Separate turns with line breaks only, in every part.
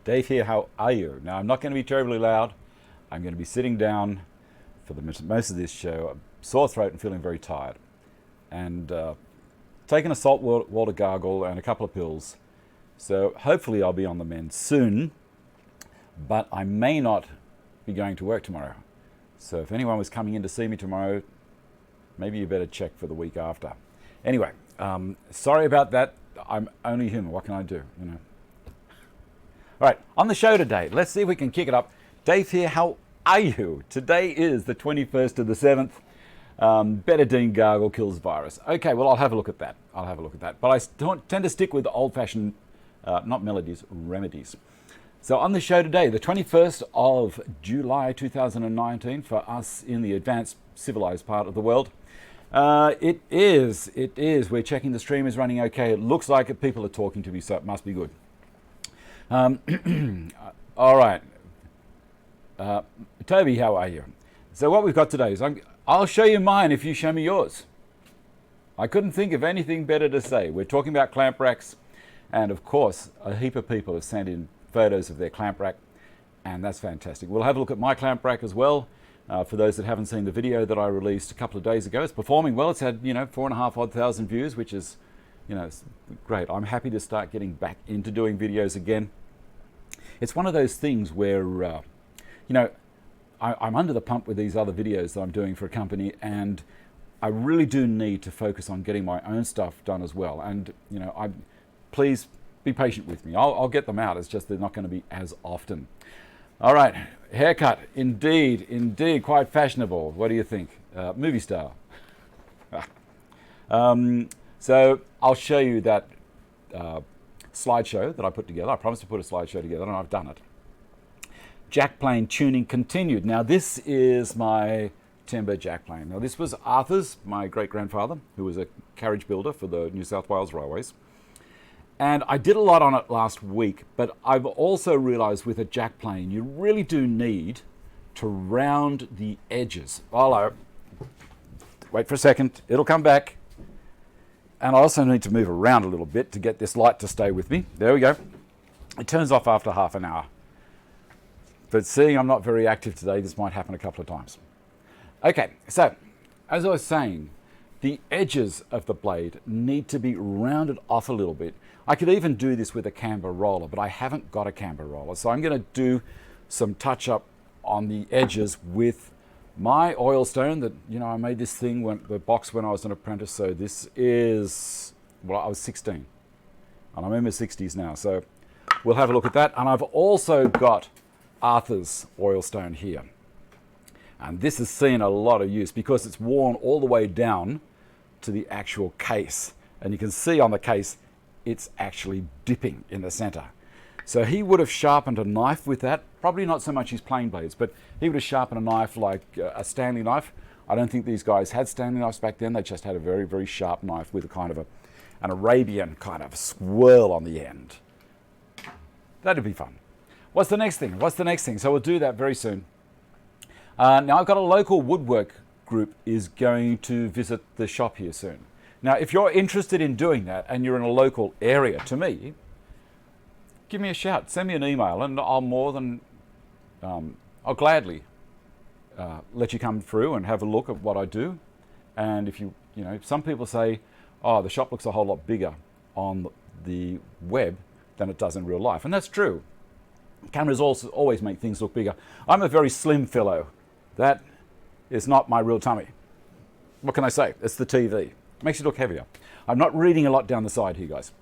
Dave here, how are you? Now, I'm not going to be terribly loud. I'm going to be sitting down for most of this show. I'm sore throat and feeling very tired. And taking a salt water gargle and a couple of pills. So hopefully I'll be on the mend soon, but I may not be going to work tomorrow. So if anyone was coming in to see me tomorrow, maybe you better check for the week after. Anyway, sorry about that. I'm only human. What can I do? You know. All right, on the show today, let's see if we can kick it up. Dave here, how are you? Today is the 21st of the 7th. Betadine gargle kills virus. Okay, well, I'll have a look at that. But I tend to stick with the old-fashioned, not melodies, remedies. So on the show today, the 21st of July 2019, for us in the advanced civilized part of the world, it is. We're checking the stream is running okay. It looks like it. People are talking to me, so it must be good. All right. Toby, how are you? So what we've got today is I'll show you mine if you show me yours. I couldn't think of anything better to say. We're talking about clamp racks, and of course a heap of people have sent in photos of their clamp rack, and that's fantastic. We'll have a look at my clamp rack as well. For those that haven't seen the video that I released a couple of days ago, it's performing well. It's had 4,500 odd views, which is it's great. I'm happy to start getting back into doing videos again. It's one of those things where I'm under the pump with these other videos that I'm doing for a company, and I really do need to focus on getting my own stuff done as well. And please be patient with me. I'll get them out. It's just they're not going to be as often. All right, haircut, indeed, quite fashionable. What do you think? Movie star. So I'll show you that slideshow that I put together. I promised to put a slideshow together, and I've done it. Jack plane tuning continued. Now this is my timber jack plane. Now this was Arthur's, my great-grandfather, who was a carriage builder for the New South Wales Railways. And I did a lot on it last week, but I've also realized with a jack plane, you really do need to round the edges. Hello. Wait for a second, it'll come back. And I also need to move around a little bit to get this light to stay with me. There we go. It turns off after half an hour. But seeing I'm not very active today, this might happen a couple of times. Okay, so as I was saying, the edges of the blade need to be rounded off a little bit. I could even do this with a camber roller, but I haven't got a camber roller. So I'm going to do some touch up on the edges with my oil stone that, I made this thing, the box when I was an apprentice. So this is, well, I was 16 and I'm in my 60s now. So we'll have a look at that. And I've also got Arthur's oil stone here. And this has seen a lot of use because it's worn all the way down to the actual case. And you can see on the case, it's actually dipping in the center. So he would have sharpened a knife with that. Probably not so much his plain blades, but he would have sharpened a knife like a Stanley knife. I don't think these guys had Stanley knives back then. They just had a very, very sharp knife with a kind of an Arabian kind of swirl on the end. That'd be fun. What's the next thing? So we'll do that very soon. Now I've got a local woodwork group is going to visit the shop here soon. Now, if you're interested in doing that and you're in a local area to me, give me a shout, send me an email, and I'll gladly let you come through and have a look at what I do. And if some people say, oh, the shop looks a whole lot bigger on the web than it does in real life. And that's true. Cameras also always make things look bigger. I'm a very slim fellow. That is not my real tummy. What can I say? It's the TV. Makes you look heavier. I'm not reading a lot down the side here, guys.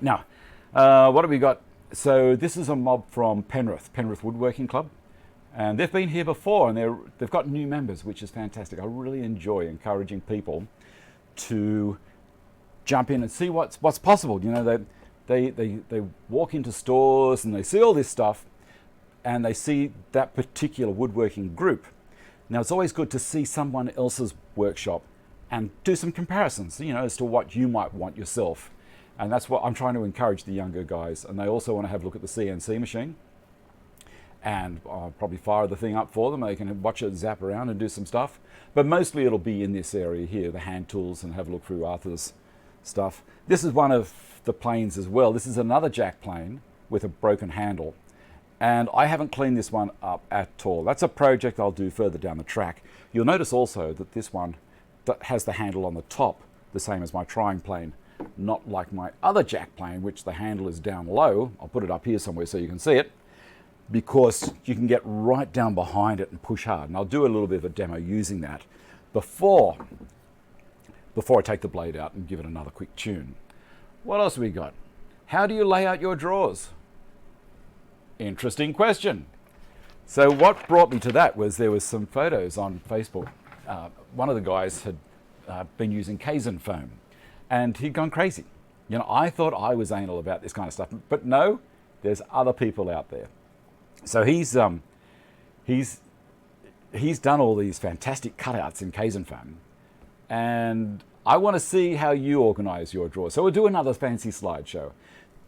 Now, what have we got? So this is a mob from Penrith Woodworking Club. And they've been here before, and they've got new members, which is fantastic. I really enjoy encouraging people to jump in and see what's possible. They walk into stores and they see all this stuff, and they see that particular woodworking group. Now, it's always good to see someone else's workshop and do some comparisons, as to what you might want yourself. And that's what I'm trying to encourage the younger guys. And they also want to have a look at the CNC machine. And I'll probably fire the thing up for them. They can watch it zap around and do some stuff. But mostly it'll be in this area here, the hand tools, and have a look through Arthur's stuff. This is one of the planes as well. This is another jack plane with a broken handle. And I haven't cleaned this one up at all. That's a project I'll do further down the track. You'll notice also that this one has the handle on the top, the same as my trying plane, not like my other jack plane, which the handle is down low. I'll put it up here somewhere so you can see it, because you can get right down behind it and push hard. And I'll do a little bit of a demo using that before I take the blade out and give it another quick tune. What else have we got? How do you lay out your drawers? Interesting question. So what brought me to that was there was some photos on Facebook. One of the guys had been using Kaizen foam, and he'd gone crazy. You know, I thought I was anal about this kind of stuff, but no, there's other people out there. So he's done all these fantastic cutouts in Kaizen foam, and I want to see how you organize your drawers. So we'll do another fancy slideshow.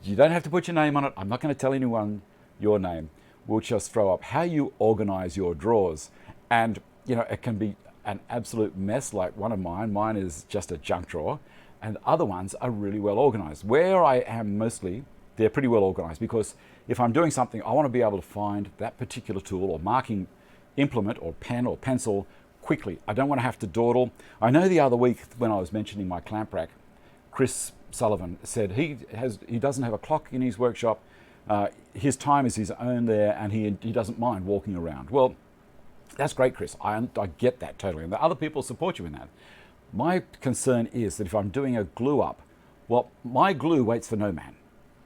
You don't have to put your name on it. I'm not going to tell anyone your name. We'll just throw up how you organize your drawers. And, you know, it can be an absolute mess like one of mine. Mine is just a junk drawer, and other ones are really well organized. Where I am mostly, they're pretty well organized, because if I'm doing something, I want to be able to find that particular tool or marking implement or pen or pencil quickly. I don't want to have to dawdle. I know the other week when I was mentioning my clamp rack, Chris Sullivan said he doesn't have a clock in his workshop. His time is his own there, and he doesn't mind walking around. Well, that's great, Chris. I get that totally, and the other people support you in that. My concern is that if I'm doing a glue up, well, my glue waits for no man.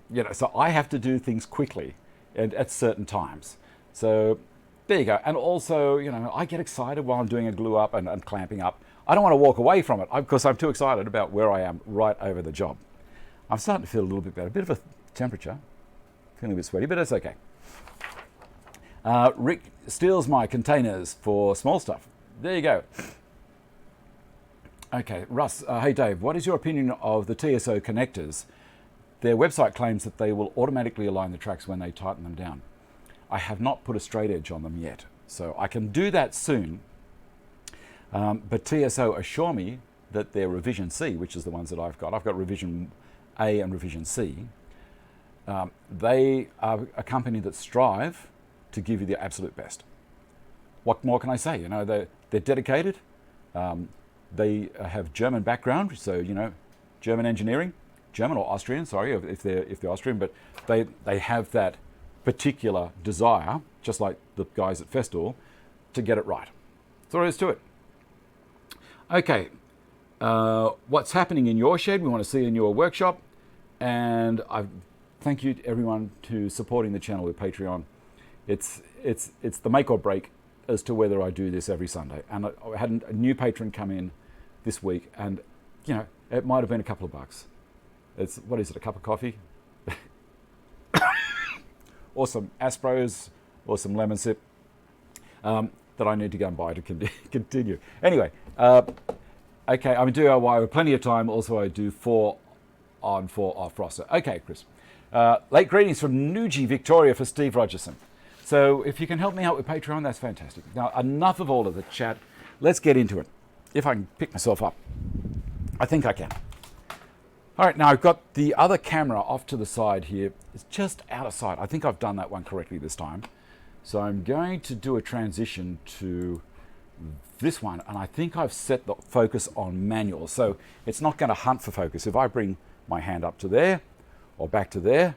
You know, so I have to do things quickly and at certain times. So there you go. And also, you know, I get excited while I'm doing a glue up and clamping up. I don't want to walk away from it because I'm too excited about where I am right over the job. I'm starting to feel a little bit better. A bit of a temperature. Feeling a bit sweaty, but that's okay. Rick steals my containers for small stuff. There you go. Okay, Russ, hey Dave, what is your opinion of the TSO connectors? Their website claims that they will automatically align the tracks when they tighten them down. I have not put a straight edge on them yet, so I can do that soon. But TSO assure me that their revision C, which is the ones that I've got revision A and revision C, they are a company that strive to give you the absolute best. What more can I say? You know, they're dedicated. They have German background, so, you know, German engineering, German or Austrian, sorry, if they're Austrian, but they have that particular desire, just like the guys at Festool, to get it right. That's all there is to it. Okay, what's happening in your shed? We want to see in your workshop, and thank you to everyone to supporting the channel with Patreon. It's the make or break as to whether I do this every Sunday. And I had a new patron come in this week, and you know, it might have been a couple of bucks. What is it, a cup of coffee? Or some Aspros, or some lemon sip that I need to go and buy to continue. Anyway, okay, I'm doing DIY with plenty of time. Also, I do 4 on 4 off roster. Okay, Chris. Late greetings from Newgie, Victoria for Steve Rogerson. So if you can help me out with Patreon, that's fantastic. Now, enough of all of the chat. Let's get into it. If I can pick myself up. I think I can. All right, now I've got the other camera off to the side here. It's just out of sight. I think I've done that one correctly this time. So I'm going to do a transition to this one, and I think I've set the focus on manual. So it's not going to hunt for focus. If I bring my hand up to there or back to there,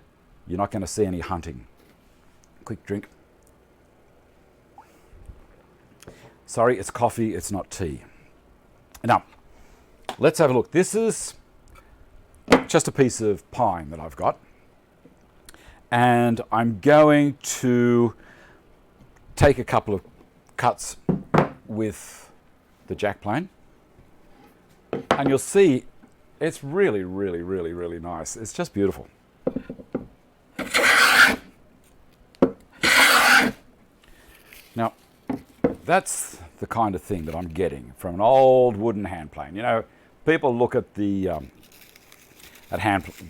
you're not going to see any hunting. Quick drink. Sorry, it's coffee, it's not tea. Now, let's have a look. This is just a piece of pine that I've got. And I'm going to take a couple of cuts with the jack plane. And you'll see it's really, really, really, really nice. It's just beautiful. Now, that's the kind of thing that I'm getting from an old wooden hand plane. You know, people look at the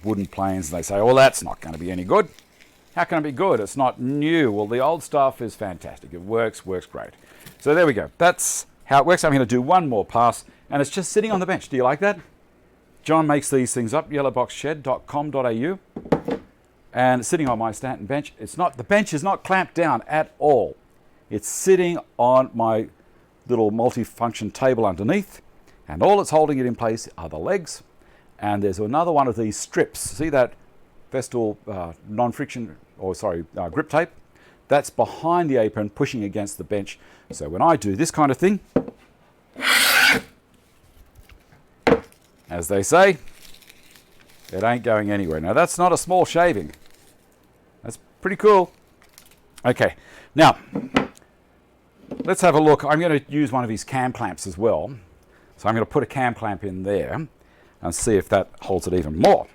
wooden planes and they say, well, that's not going to be any good. How can it be good? It's not new. Well, the old stuff is fantastic. It works great. So there we go. That's how it works. I'm going to do one more pass, and it's just sitting on the bench. Do you like that? John makes these things up, yellowboxshed.com.au. and it's sitting on my Stanton bench. The bench is not clamped down at all. It's sitting on my little multi-function table underneath, and all that's holding it in place are the legs. And there's another one of these strips. See that Vestal non-friction, grip tape? That's behind the apron, pushing against the bench. So when I do this kind of thing, as they say, it ain't going anywhere. Now that's not a small shaving. That's pretty cool. Okay, now let's have a look. I'm going to use one of these cam clamps as well. So I'm going to put a cam clamp in there and see if that holds it even more.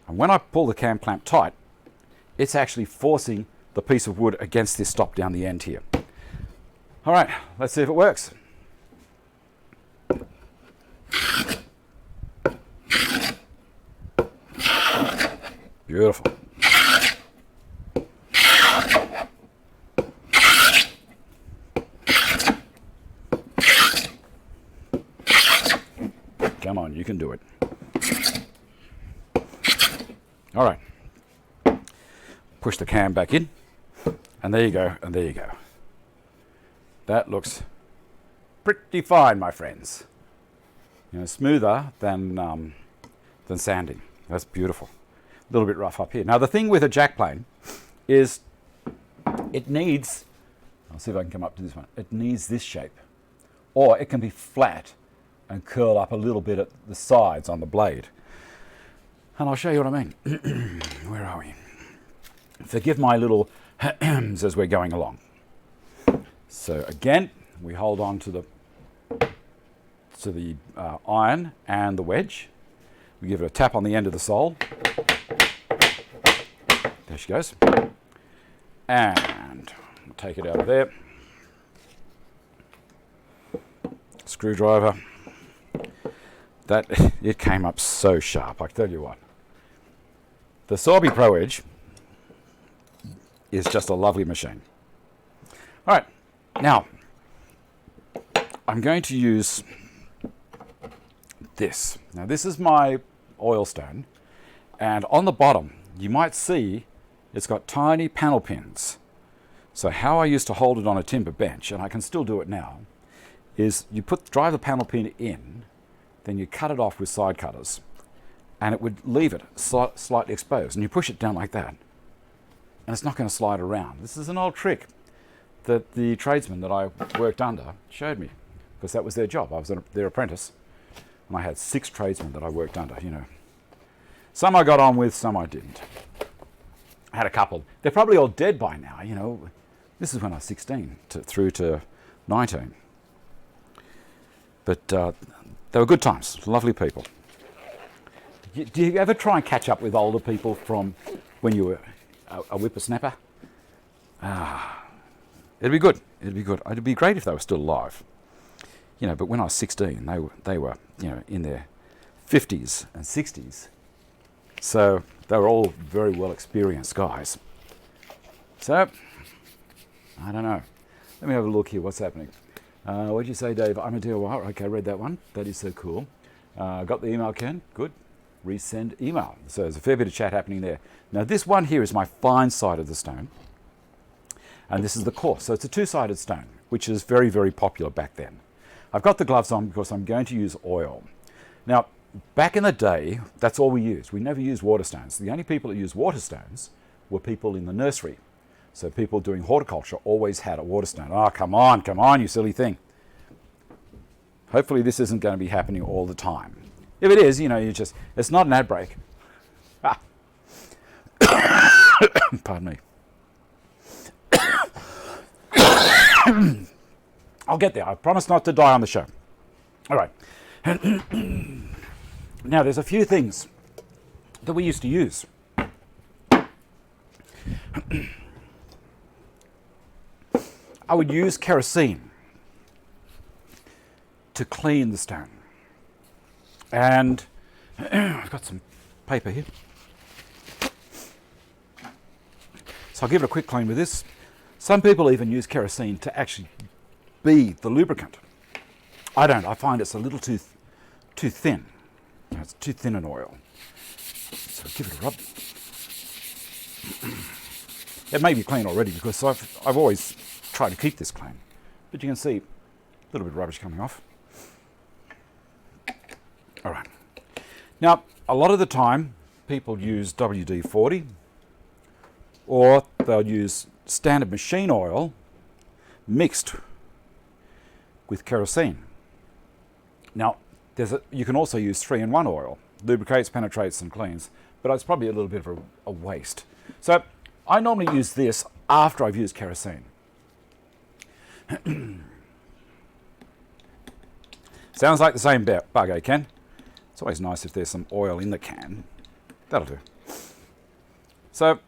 And when I pull the cam clamp tight, it's actually forcing the piece of wood against this stop down the end here. All right, let's see if it works. Beautiful. Come on, you can do it. All right. Push the cam back in, and there you go, and there you go. That looks pretty fine, my friends. You know, smoother than sanding. That's beautiful. A little bit rough up here. Now the thing with a jack plane is it needs, I'll see if I can come up to this one, it needs this shape. Or it can be flat and curl up a little bit at the sides on the blade. And I'll show you what I mean. Where are we? Forgive my little as we're going along. So again, we hold on to the iron and the wedge. We give it a tap on the end of the sole. There she goes. And we'll take it out of there. Screwdriver. That, it came up so sharp, I tell you what. The Sorby Pro Edge is just a lovely machine. All right, now I'm going to use this. Now this is my oil stone, and on the bottom you might see it's got tiny panel pins. So how I used to hold it on a timber bench, and I can still do it now, is you drive the panel pin in, then you cut it off with side cutters, and it would leave it slightly exposed, and you push it down like that, and it's not going to slide around. This is an old trick that the tradesmen that I worked under showed me, because that was their job. I was their apprentice, and I had 6 tradesmen that I worked under, you know. Some I got on with, some I didn't. I had a couple. They're probably all dead by now, you know. This is when I was 16 through to 19. But they were good times, lovely people. Do you ever try and catch up with older people from when you were a whippersnapper? It'd be good. It'd be good. It'd be great if they were still alive. You know, but when I was 16, they were, you know, in their 50s and 60s. So they were all very well experienced guys. So, I don't know. Let me have a look here. What's happening? What did you say, Dave? I'm a DIY. Okay, I read that one. That is so cool. Got the email, Ken. Good. Resend email. So there's a fair bit of chat happening there. Now this one here is my fine side of the stone. And this is the coarse. So it's a two-sided stone, which is very, very popular back then. I've got the gloves on because I'm going to use oil. Now, back in the day, that's all we used. We never used water stones. The only people that used water stones were people in the nursery. So people doing horticulture always had a water stone. Oh, come on, you silly thing. Hopefully this isn't going to be happening all the time. If it is, you know, it's not an ad break. Ah. Pardon me. I'll get there. I promise not to die on the show. All right. Now, there's a few things that we used to use. I would use kerosene to clean the stone. And I've got some paper here. So I'll give it a quick clean with this. Some people even use kerosene to actually be the lubricant. I don't. I find it's a little too thin. It's too thin an oil. So give it a rub. It may be clean already because I've always tried to keep this clean. But you can see a little bit of rubbish coming off. All right. Now, a lot of the time, people use WD-40 or they'll use standard machine oil mixed with kerosene. Now, you can also use 3-in-1 oil. Lubricates, penetrates and cleans, but it's probably a little bit of a waste. So I normally use this after I've used kerosene. Sounds like the same bug, eh, Ken? It's always nice if there's some oil in the can. That'll do. So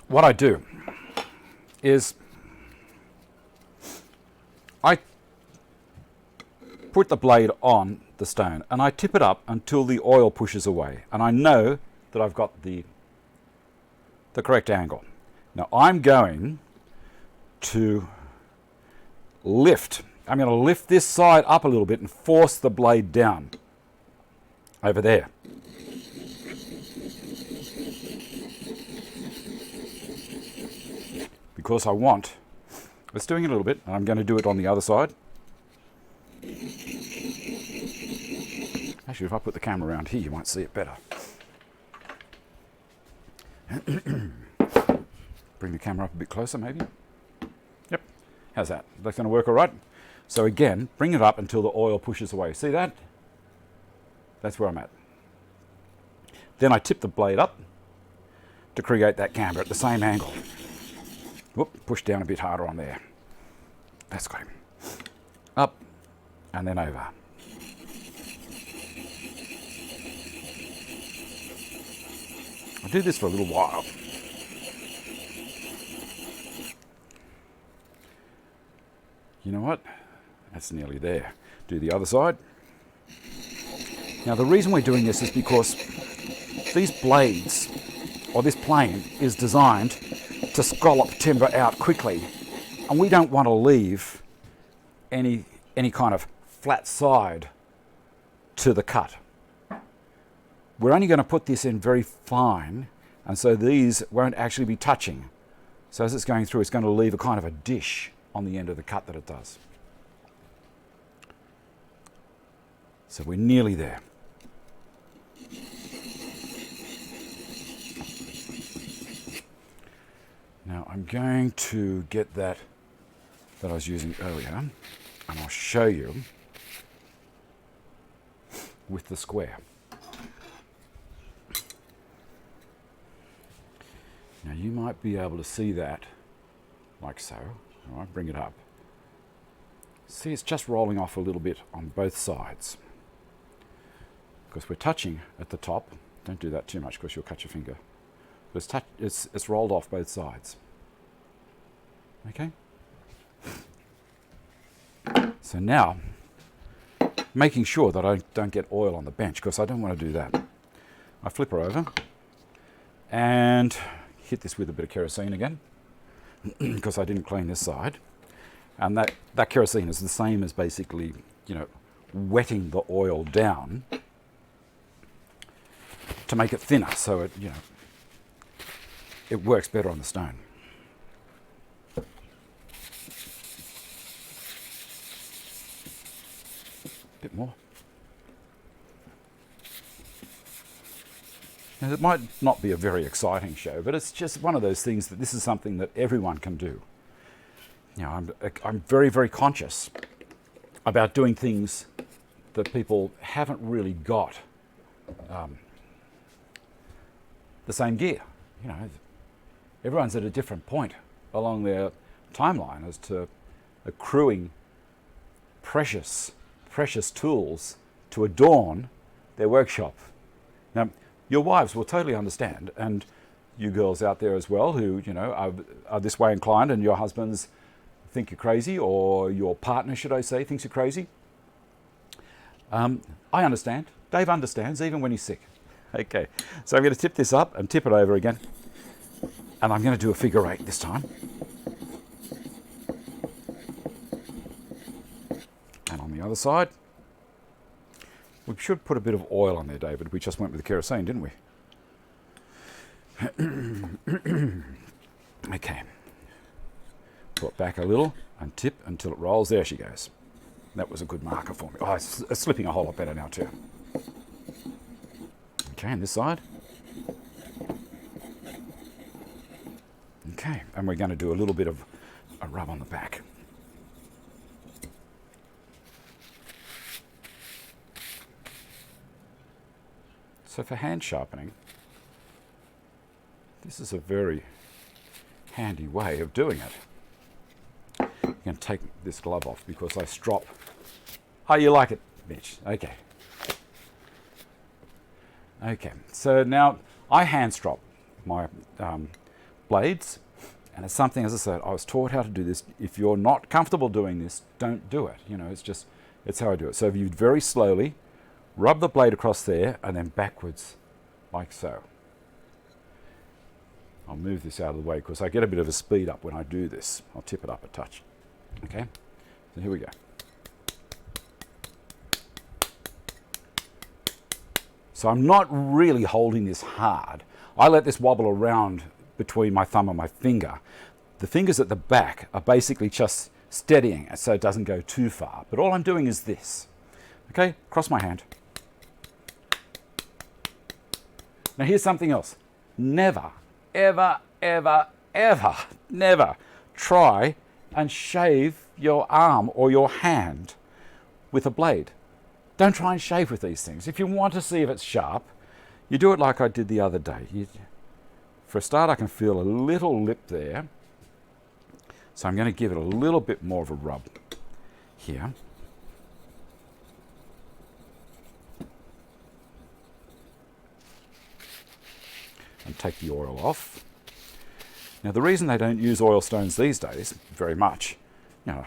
what I do is I put the blade on the stone and I tip it up until the oil pushes away, and I know that I've got the correct angle. Now I'm going to lift. I'm going to lift this side up a little bit and force the blade down over there. Because I want, it's doing it a little bit, and I'm going to do it on the other side. Actually, if I put the camera around here, you might see it better. Bring the camera up a bit closer, maybe. Yep. How's that? That's going to work all right? So again, bring it up until the oil pushes away. See that? That's where I'm at. Then I tip the blade up to create that camber at the same angle. Whoop, push down a bit harder on there. That's good. Up and then over. I'll do this for a little while. You know what? That's nearly there. Do the other side. Now the reason we're doing this is because these blades, or this plane, is designed to scallop timber out quickly, and we don't want to leave any kind of flat side to the cut. We're only going to put this in very fine, and so these won't actually be touching. So as it's going through, it's going to leave a kind of a dish on the end of the cut that it does. So we're nearly there. Now I'm going to get that I was using earlier, and I'll show you with the square. Now you might be able to see that like so. All right, bring it up. See, it's just rolling off a little bit on both sides. Because we're touching at the top. Don't do that too much because you'll cut your finger. It's rolled off both sides. Okay? So now, making sure that I don't get oil on the bench, because I don't want to do that. I flip her over and hit this with a bit of kerosene again, because I didn't clean this side. And that kerosene is the same as basically, wetting the oil down to make it thinner, so it works better on the stone. Bit more. Now, it might not be a very exciting show, but it's just one of those things that this is something that everyone can do. I'm very, very conscious about doing things that people haven't really got the same gear. Everyone's at a different point along their timeline as to accruing precious tools to adorn their workshop. Now, your wives will totally understand, and you girls out there as well who are this way inclined, and your husbands think you're crazy, or your partner, should I say, thinks you're crazy. I understand. Dave understands, even when he's sick. Okay, so I'm going to tip this up and tip it over again, and I'm going to do a figure 8 this time. And on the other side, we should put a bit of oil on there, David. We just went with the kerosene, didn't we? Okay. Pull it back a little and tip until it rolls. There she goes. That was a good marker for me. Oh, it's slipping a whole lot better now too. Okay, and this side. Okay, and we're going to do a little bit of a rub on the back. So for hand sharpening, this is a very handy way of doing it. I'm going to take this glove off because I strop. Oh, you like it, Mitch? Okay. Okay, so now I hand strop my blades, and it's something, as I said, I was taught how to do this. If you're not comfortable doing this, don't do it. You know, it's how I do it. So if you very slowly rub the blade across there and then backwards like so. I'll move this out of the way because I get a bit of a speed up when I do this. I'll tip it up a touch. Okay, so here we go. So I'm not really holding this hard. I let this wobble around between my thumb and my finger. The fingers at the back are basically just steadying it so it doesn't go too far. But all I'm doing is this. Okay, cross my hand. Now here's something else. Never, ever, ever, ever, never try and shave your arm or your hand with a blade. Don't try and shave with these things. If you want to see if it's sharp, you do it like I did the other day. For a start, I can feel a little lip there. So I'm going to give it a little bit more of a rub here. And take the oil off. Now the reason they don't use oil stones these days very much, you know,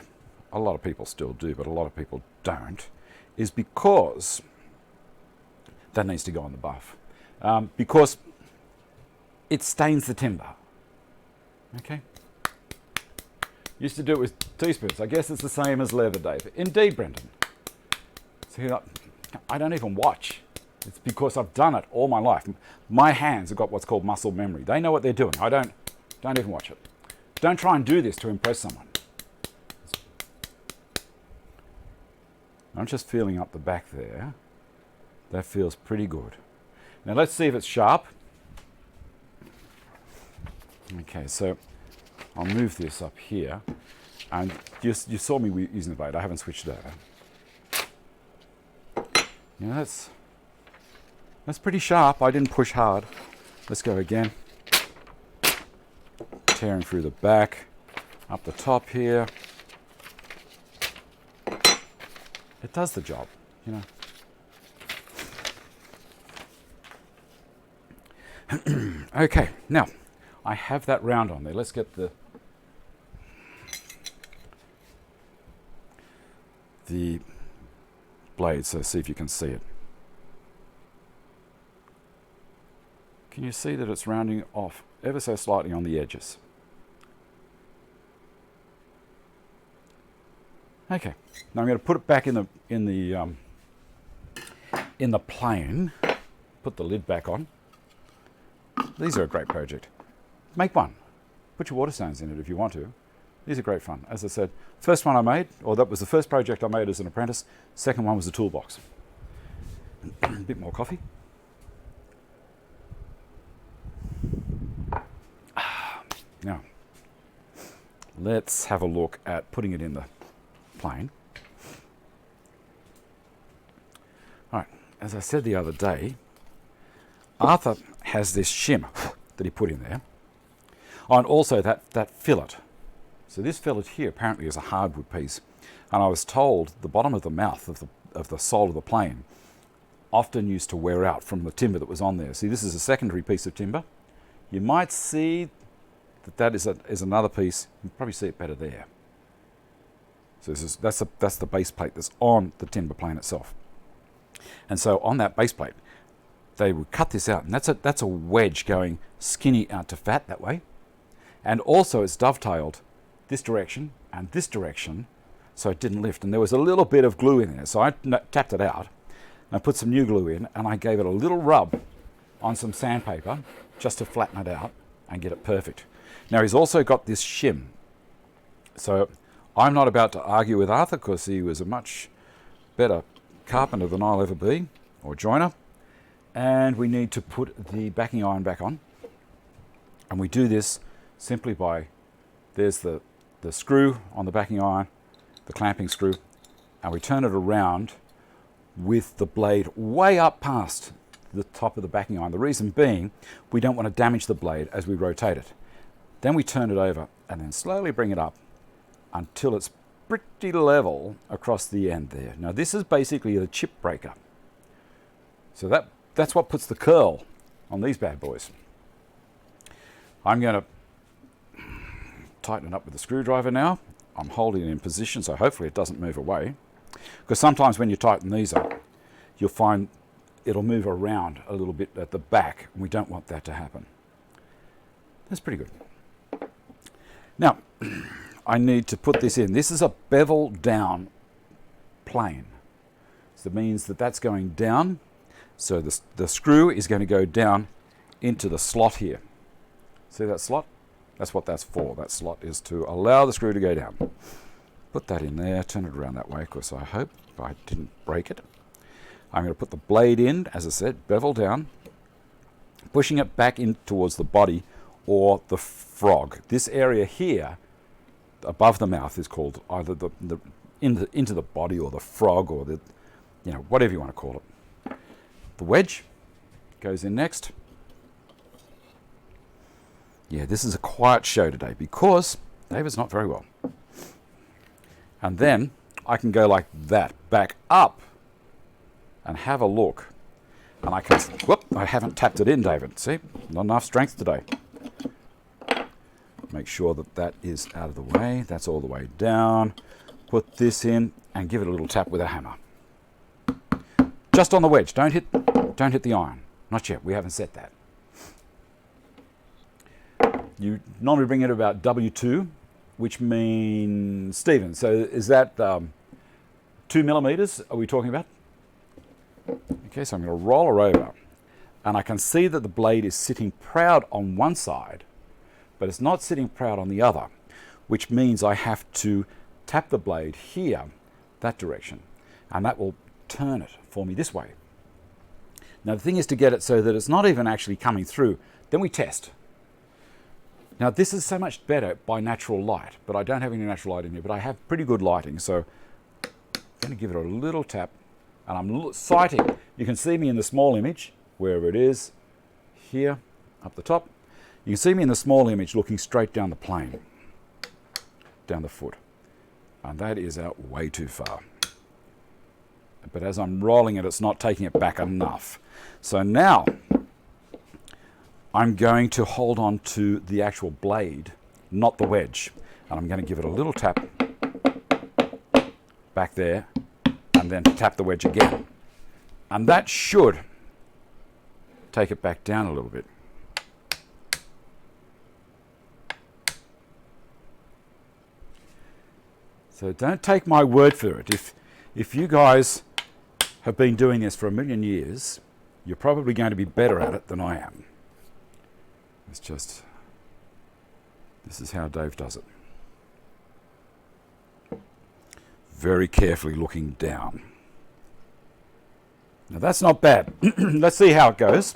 a lot of people still do, but a lot of people don't, is because that needs to go on the buff. Because it stains the timber. Okay? Used to do it with teaspoons. I guess it's the same as leather, Dave. Indeed, Brendan. So I don't even watch. It's because I've done it all my life. My hands have got what's called muscle memory. They know what they're doing. I don't even watch it. Don't try and do this to impress someone. I'm just feeling up the back there. That feels pretty good. Now let's see if it's sharp. Okay, so I'll move this up here. And you saw me using the blade. I haven't switched it over. Yeah, that's pretty sharp. I didn't push hard. Let's go again. Tearing through the back, up the top here. It does the job, you know. Okay, now I have that round on there. Let's get the blade, so see if you can see it. Can you see that it's rounding off ever so slightly on the edges? Okay, now I'm going to put it back in the plane. Put the lid back on. These are a great project. Make one. Put your water stones in it if you want to. These are great fun. As I said, first one I made, or that was the first project I made as an apprentice. Second one was the toolbox. A bit more coffee. Now, let's have a look at putting it in the plane. All right, as I said the other day, Arthur has this shim that he put in there. Oh, and also that fillet. So this fillet here apparently is a hardwood piece. And I was told the bottom of the mouth of the sole of the plane often used to wear out from the timber that was on there. See, this is a secondary piece of timber. You might see that is another piece. You can probably see it better there. So that's the base plate that's on the timber plane itself. And so on that base plate, they would cut this out, and that's a wedge going skinny out to fat that way. And also it's dovetailed this direction and this direction, so it didn't lift. And there was a little bit of glue in there, so I tapped it out. I put some new glue in, and I gave it a little rub on some sandpaper just to flatten it out. and get it perfect. Now he's also got this shim. So I'm not about to argue with Arthur because he was a much better carpenter than I'll ever be, or joiner. And we need to put the backing iron back on. And we do this simply by, there's the screw on the backing iron, the clamping screw, and we turn it around with the blade way up past the top of the backing iron. The reason being, we don't want to damage the blade as we rotate it. Then we turn it over and then slowly bring it up until it's pretty level across the end there. Now this is basically a chip breaker. So that's what puts the curl on these bad boys. I'm going to tighten it up with the screwdriver now. I'm holding it in position, so hopefully it doesn't move away. Because sometimes when you tighten these up, you'll find it'll move around a little bit at the back, and we don't want that to happen. That's pretty good. Now, I need to put this in. This is a bevel down plane. So that means that that's going down. So the screw is going to go down into the slot here. See that slot? That's what that's for. That slot is to allow the screw to go down. Put that in there, turn it around that way, because I hope I didn't break it. I'm going to put the blade in, as I said, bevel down, pushing it back in towards the body or the frog. This area here, above the mouth, is called either into the body or the frog or the, whatever you want to call it. The wedge goes in next. Yeah, this is a quiet show today because David's not very well. And then I can go like that, back up and have a look. And I can, whoop, I haven't tapped it in, David. See, not enough strength today. Make sure that that is out of the way. That's all the way down. Put this in and give it a little tap with a hammer. Just on the wedge, don't hit the iron. Not yet, we haven't set that. You normally bring it about W2, which means, Stephen, so is that 2 millimeters are we talking about? Okay, so I'm going to roll her over, and I can see that the blade is sitting proud on one side, but it's not sitting proud on the other, which means I have to tap the blade here, that direction, and that will turn it for me this way. Now the thing is to get it so that it's not even actually coming through. Then we test. Now this is so much better by natural light, but I don't have any natural light in here, but I have pretty good lighting, so I'm going to give it a little tap, and I'm sighting. You can see me in the small image, wherever it is, here, up the top. You can see me in the small image looking straight down the plane, down the foot, and that is out way too far. But as I'm rolling it, it's not taking it back enough. So now I'm going to hold on to the actual blade, not the wedge. And I'm going to give it a little tap back there and then tap the wedge again. And that should take it back down a little bit. So don't take my word for it. If you guys have been doing this for a million years, you're probably going to be better at it than I am. It's just, this is how Dave does it. Very carefully looking down. Now that's not bad. Let's see how it goes.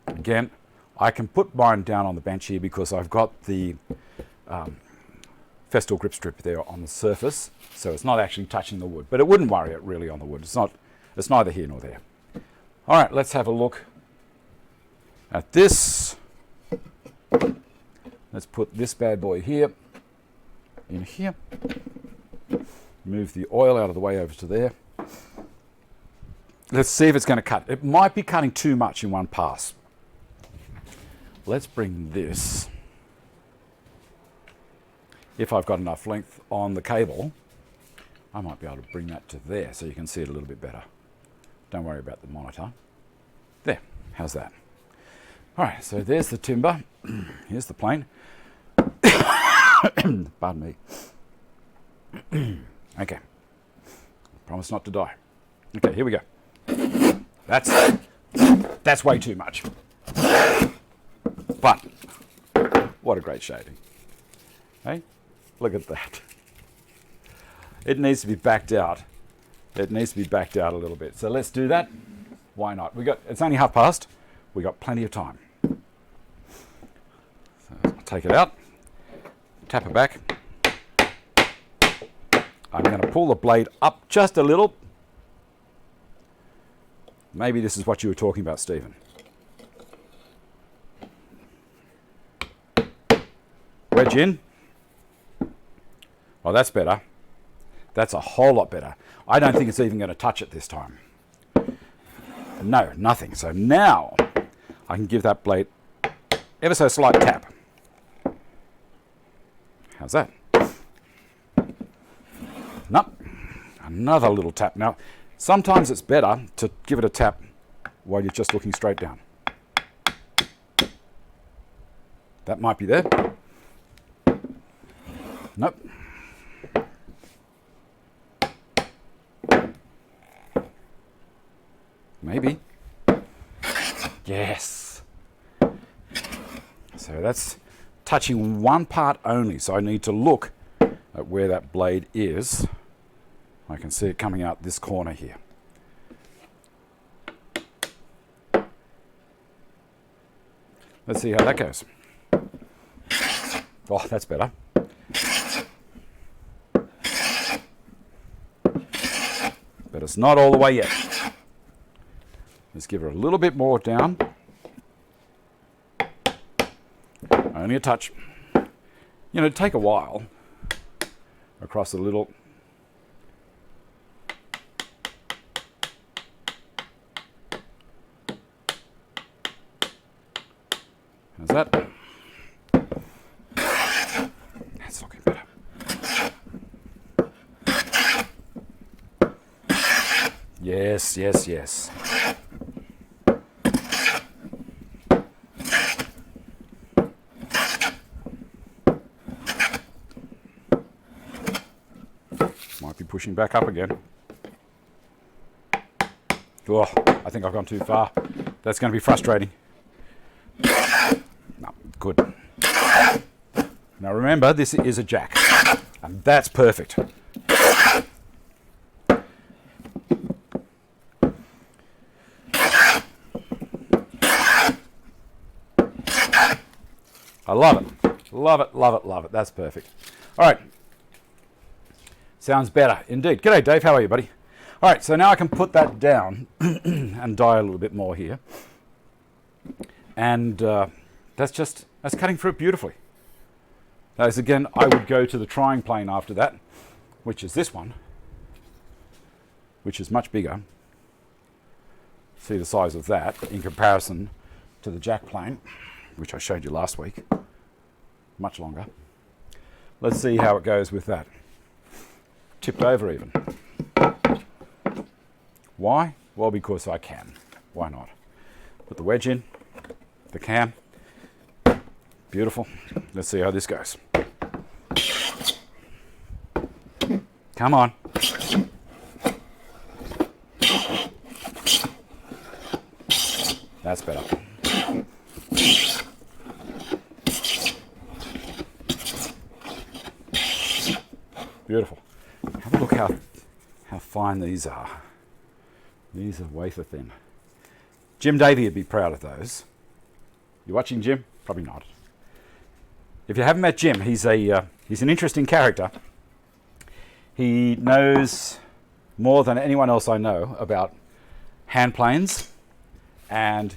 Again, I can put mine down on the bench here because I've got the Festool grip strip there on the surface, so it's not actually touching the wood. But it wouldn't worry it really on the wood. It's neither here nor there. All right, let's have a look at this. Let's put this bad boy here, in here. Move the oil out of the way over to there. Let's see if it's going to cut. It might be cutting too much in one pass. Let's bring this, if I've got enough length on the cable, I might be able to bring that to there so you can see it a little bit better. Don't worry about the monitor. There, how's that? All right, so there's the timber. Here's the plane. Pardon me. Okay, promise not to die. Okay, here we go. That's way too much. But what a great shading. Hey, look at that. It needs to be backed out. It needs to be backed out a little bit. So let's do that. Why not? It's only 1/2 past. We got plenty of time. So I'll take it out, tap it back. I'm going to pull the blade up just a little. Maybe this is what you were talking about, Stephen. Wedge in. Oh, that's better. That's a whole lot better. I don't think it's even going to touch it this time. No, nothing. So now I can give that blade ever so slight tap. How's that? Nope. Another little tap. Now, sometimes it's better to give it a tap while you're just looking straight down. That might be there. Nope. Maybe. Yes. So that's touching one part only. So I need to look at where that blade is. I can see it coming out this corner here. Let's see how that goes. Oh, that's better. But it's not all the way yet. Let's give her a little bit more down. Only a touch. You know, it'd take a while across a little. How's that? That's looking better. Yes, yes, yes. Might be pushing back up again. Oh, I think I've gone too far. That's going to be frustrating. No, good. Now remember, this is a jack, and that's perfect. I love it. Love it, love it, love it. That's perfect. All right. Sounds better indeed. G'day, Dave. How are you, buddy? All right, so now I can put that down and dye a little bit more here. And that's cutting through it beautifully. As again, I would go to the trying plane after that, which is this one, which is much bigger. See the size of that in comparison to the jack plane, which I showed you last week. Much longer. Let's see how it goes with that. Tipped over even. Why? Well, because I can. Why not? Put the wedge in, the cam. Beautiful. Let's see how this goes. Come on. That's better. Beautiful. Have a look how fine these are. These are wafer thin. Jim Davey would be proud of those. You watching, Jim? Probably not. If you haven't met Jim, he's an interesting character. He knows more than anyone else I know about hand planes, and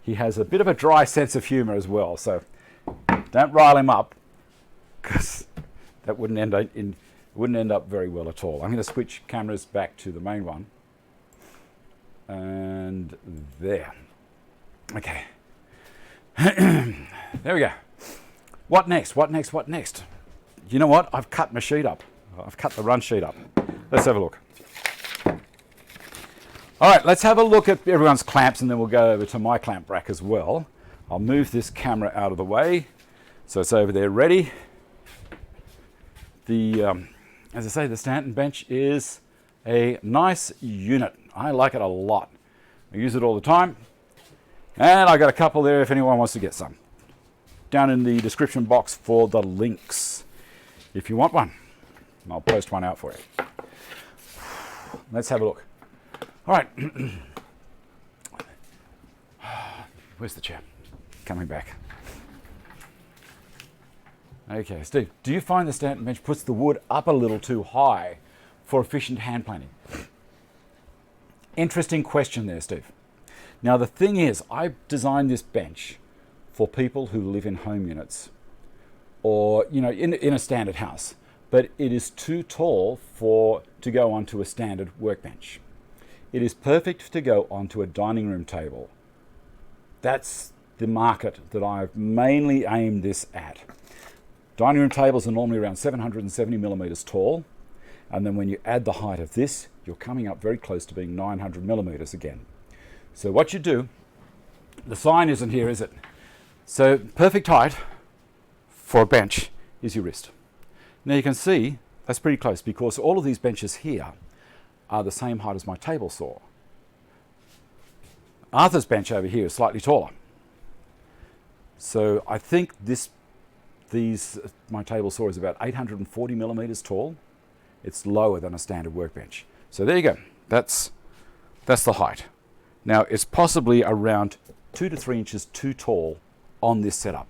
he has a bit of a dry sense of humor as well. So don't rile him up, because that wouldn't end up very well at all. I'm going to switch cameras back to the main one. And there. Okay. There we go. What next? What next? What next? You know what? I've cut my sheet up. I've cut the run sheet up. Let's have a look. All right, let's have a look at everyone's clamps, and then we'll go over to my clamp rack as well. I'll move this camera out of the way so it's over there ready. As I say, the Stanton bench is a nice unit. I like it a lot. I use it all the time. And I got a couple there if anyone wants to get some. down in the description box for the links if you want one. And I'll post one out for you. Let's have a look. All right. Where's the chair? Coming back. Okay, Steve, do you find the Stanton bench puts the wood up a little too high for efficient hand planing? Interesting question there, Steve. Now, the thing is, I designed this bench for people who live in home units or, you know, in a standard house, but it is too tall to go onto a standard workbench. It is perfect to go onto a dining room table. That's the market that I've mainly aimed this at. Dining room tables are normally around 770 millimeters tall, and then when you add the height of this, you're coming up very close to being 900 millimeters again. So what you do, the sign isn't here, is it? So perfect height for a bench is your wrist. Now you can see that's pretty close because all of these benches here are the same height as my table saw. Arthur's bench over here is slightly taller. So I think my table saw is about 840 millimeters tall. It's lower than a standard workbench. So there you go. That's the height. Now it's possibly around 2 to 3 inches too tall on this setup.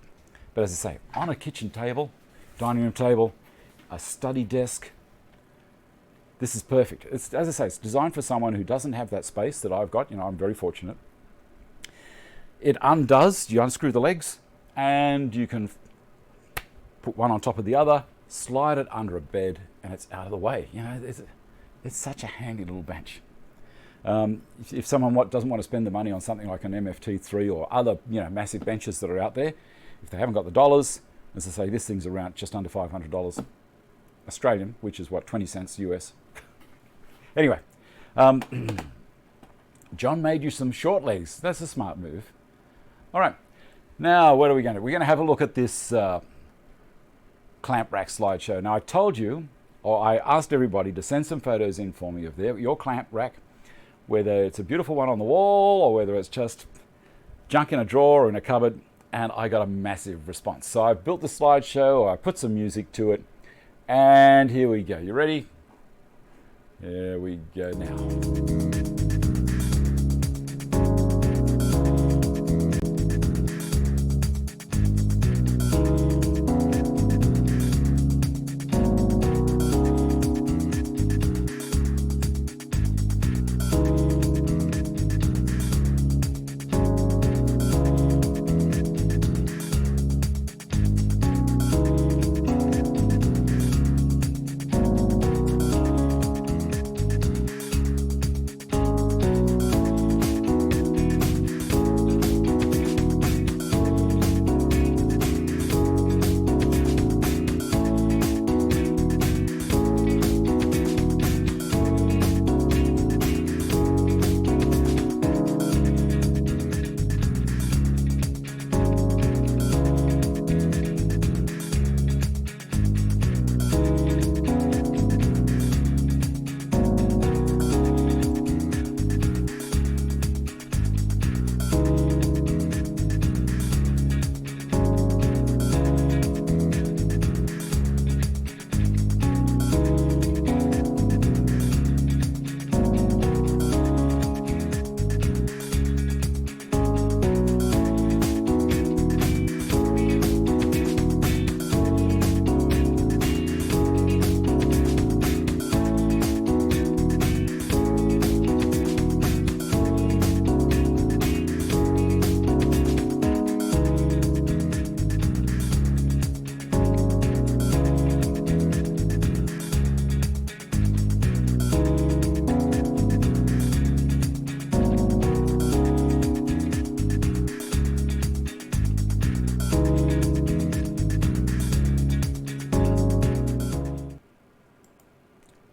But as I say, on a kitchen table, dining room table, a study desk, this is perfect. It's, as I say, it's designed for someone who doesn't have that space that I've got. You know, I'm very fortunate. It undoes, you unscrew the legs, and you can put one on top of the other, slide it under a bed, and it's out of the way. You know, it's such a handy little bench. If someone doesn't want to spend the money on something like an MFT3 or other, you know, massive benches that are out there, if they haven't got the dollars, as I say, this thing's around just under $500 Australian, which is what, 20 cents US. Anyway, John made you some short legs. That's a smart move. All right, now what are we going to do? We're going to have a look at this clamp rack slideshow. Now I told you, or I asked everybody to send some photos in for me of your clamp rack, whether it's a beautiful one on the wall or whether it's just junk in a drawer or in a cupboard, and I got a massive response. So I built the slideshow, I put some music to it, and here we go. You ready? Here we go now.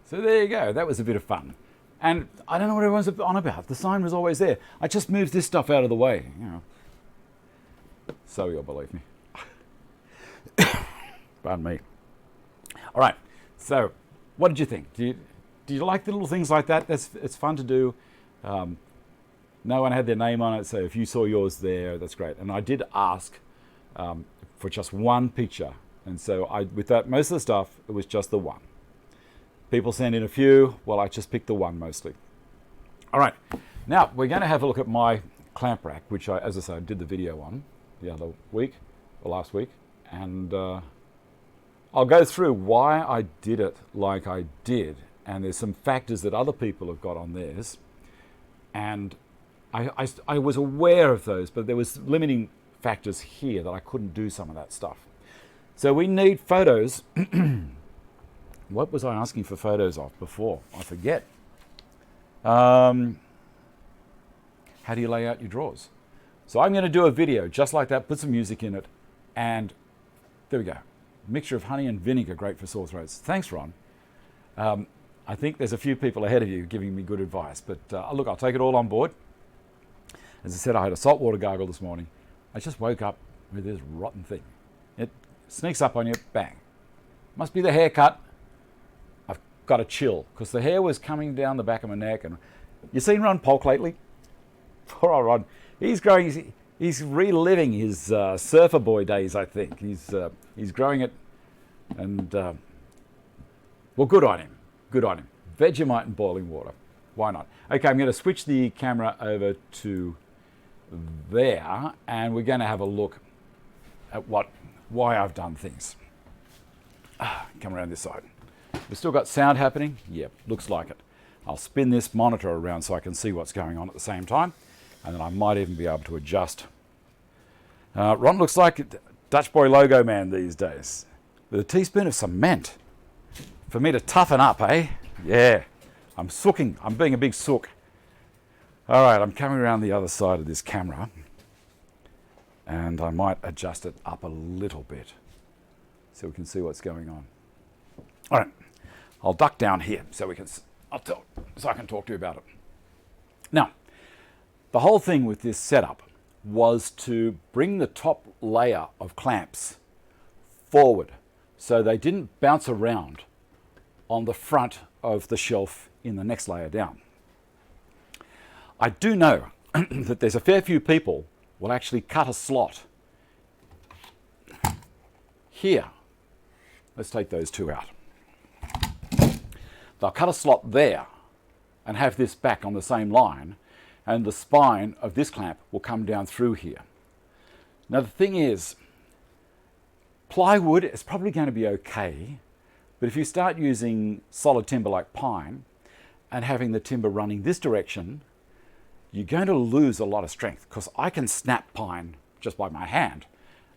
So there you go, that was a bit of fun. And I don't know what everyone's on about. The sign was always there. I just moved this stuff out of the way, you know. So you'll believe me. Pardon me. All right, so what did you think? Do you like the little things like that? It's fun to do. No one had their name on it, so if you saw yours there, that's great. And I did ask for just one picture. And so with that, most of the stuff, it was just the one. People send in a few. Well, I just picked the one mostly. All right, now we're going to have a look at my clamp rack, which I, as I said, did the video on the other week, or last week. And I'll go through why I did it like I did. And there's some factors that other people have got on theirs. And I was aware of those, but there was limiting factors here that I couldn't do some of that stuff. So we need photos. What was I asking for photos of before? I forget. How do you lay out your drawers? So I'm going to do a video just like that, put some music in it, and there we go. Mixture of honey and vinegar, great for sore throats. Thanks, Ron. I think there's a few people ahead of you giving me good advice, but look, I'll take it all on board. As I said, I had a saltwater gargle this morning. I just woke up with this rotten thing. It sneaks up on you, bang. Must be the haircut. I've got a chill because the hair was coming down the back of my neck. And you seen Ron Polk lately? Poor old Ron. He's growing. He's reliving his surfer boy days. I think he's growing it, and well, good on him. Good on him. Vegemite and boiling water. Why not? Okay, I'm going to switch the camera over to there, and we're going to have a look at why I've done things. Come around this side. We've still got sound happening? Yep, looks like it. I'll spin this monitor around so I can see what's going on at the same time, and then I might even be able to adjust. Ron looks like a Dutch boy logo man these days, with a teaspoon of cement. For me to toughen up, eh? Yeah, I'm sooking. I'm being a big sook. All right, I'm coming around the other side of this camera, and I might adjust it up a little bit so we can see what's going on. All right, I'll duck down here so I can talk to you about it. Now, the whole thing with this setup was to bring the top layer of clamps forward so they didn't bounce around on the front of the shelf in the next layer down. I do know that there's a fair few people will actually cut a slot here. Let's take those two out. They'll cut a slot there and have this back on the same line, and the spine of this clamp will come down through here. Now the thing is, plywood is probably going to be okay, but if you start using solid timber like pine and having the timber running this direction, you're going to lose a lot of strength, because I can snap pine just by my hand.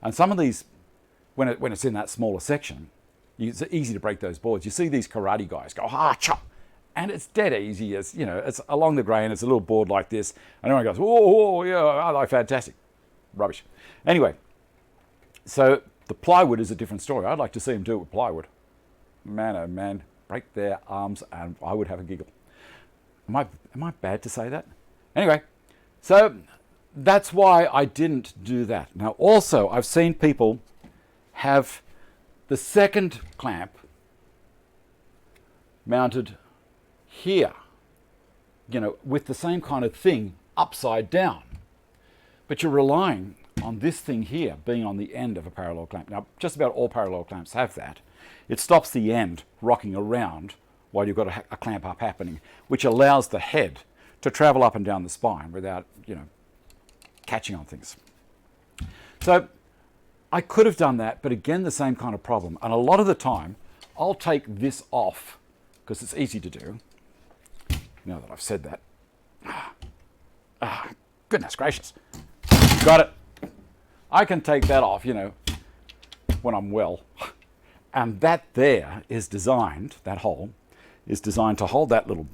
And some of these, when it's in that smaller section, it's easy to break those boards. You see these karate guys go, chop, and it's dead easy. As you know, it's along the grain, it's a little board like this, and everyone goes, whoa, yeah, fantastic. Rubbish. Anyway, so the plywood is a different story. I'd like to see them do it with plywood. Man, oh man, break their arms, and I would have a giggle. Am I bad to say that? Anyway, so that's why I didn't do that. Now, also, I've seen people have the second clamp mounted here, you know, with the same kind of thing upside down. But you're relying on this thing here being on the end of a parallel clamp. Now, just about all parallel clamps have that. It stops the end rocking around while you've got a clamp up happening, which allows the head to travel up and down the spine without, you know, catching on things. So I could have done that, but again, the same kind of problem. And a lot of the time, I'll take this off because it's easy to do. Now that I've said that, goodness gracious, got it. I can take that off, you know, when I'm well. And that there is designed, that hole is designed to hold that little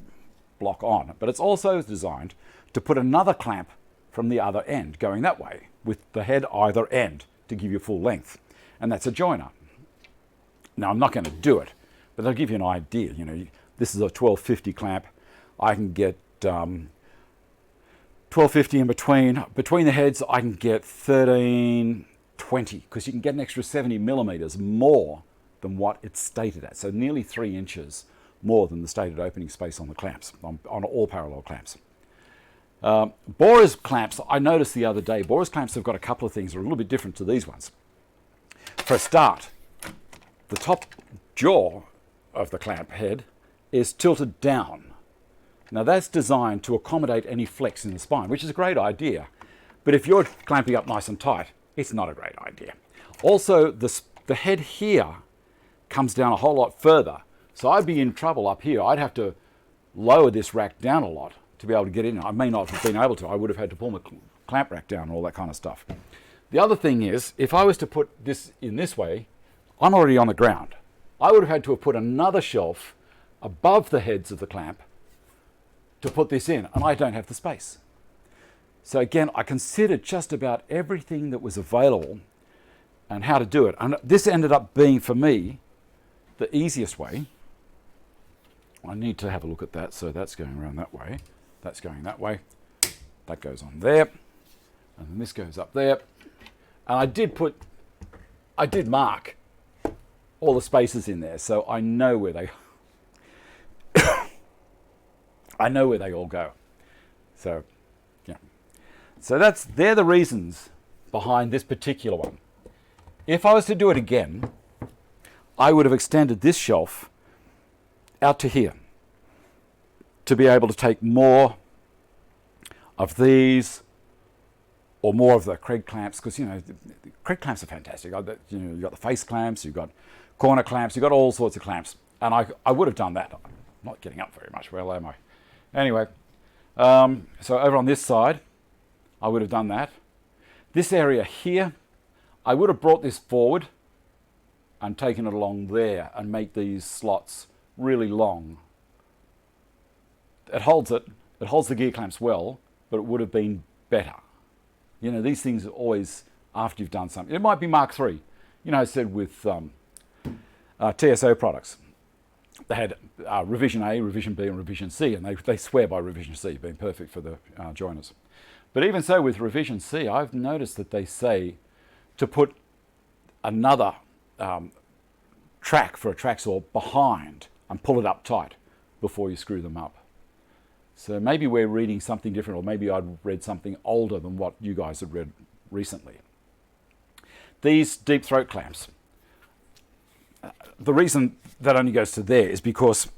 block on, but it's also designed to put another clamp from the other end going that way with the head either end to give you full length, and that's a joiner. Now I'm not going to do it, but I'll give you an idea. You know, this is a 1250 clamp. I can get 1250 in between the heads. I can get 1320 because you can get an extra 70 millimeters more than what it's stated at, so nearly 3 inches more than the stated opening space on the clamps, on all parallel clamps. Borer's clamps, I noticed the other day, Borer's clamps have got a couple of things that are a little bit different to these ones. For a start, the top jaw of the clamp head is tilted down. Now that's designed to accommodate any flex in the spine, which is a great idea. But if you're clamping up nice and tight, it's not a great idea. Also, the head here comes down a whole lot further. So I'd be in trouble up here. I'd have to lower this rack down a lot to be able to get in. I may not have been able to. I would have had to pull my clamp rack down and all that kind of stuff. The other thing is, if I was to put this in this way, I'm already on the ground. I would have had to have put another shelf above the heads of the clamp to put this in, and I don't have the space. So again, I considered just about everything that was available and how to do it. And this ended up being, for me, the easiest way. I need to have a look at that. So that's going around that way. That's going that way. That goes on there. And then this goes up there. And I did mark all the spaces in there, so I know where they I know where they all go. So yeah. So they're the reasons behind this particular one. If I was to do it again, I would have extended this shelf out to here to be able to take more of these or more of the Craig clamps, because the Craig clamps are fantastic. You've got the face clamps, you've got corner clamps, you've got all sorts of clamps, and I would have done that. I'm not getting up very much, well, am I? Anyway, so over on this side, I would have done that. This area here, I would have brought this forward and taken it along there and make these slots really long. It holds the gear clamps well, but it would have been better. These things are always after you've done something. It might be Mark III. I said with TSO products, they had revision A, revision B, and revision C, and they swear by revision C being perfect for the joiners. But even so, with revision C, I've noticed that they say to put another track for a track saw behind and pull it up tight before you screw them up. So maybe we're reading something different, or maybe I'd read something older than what you guys have read recently. These deep throat clamps, the reason that only goes to there is because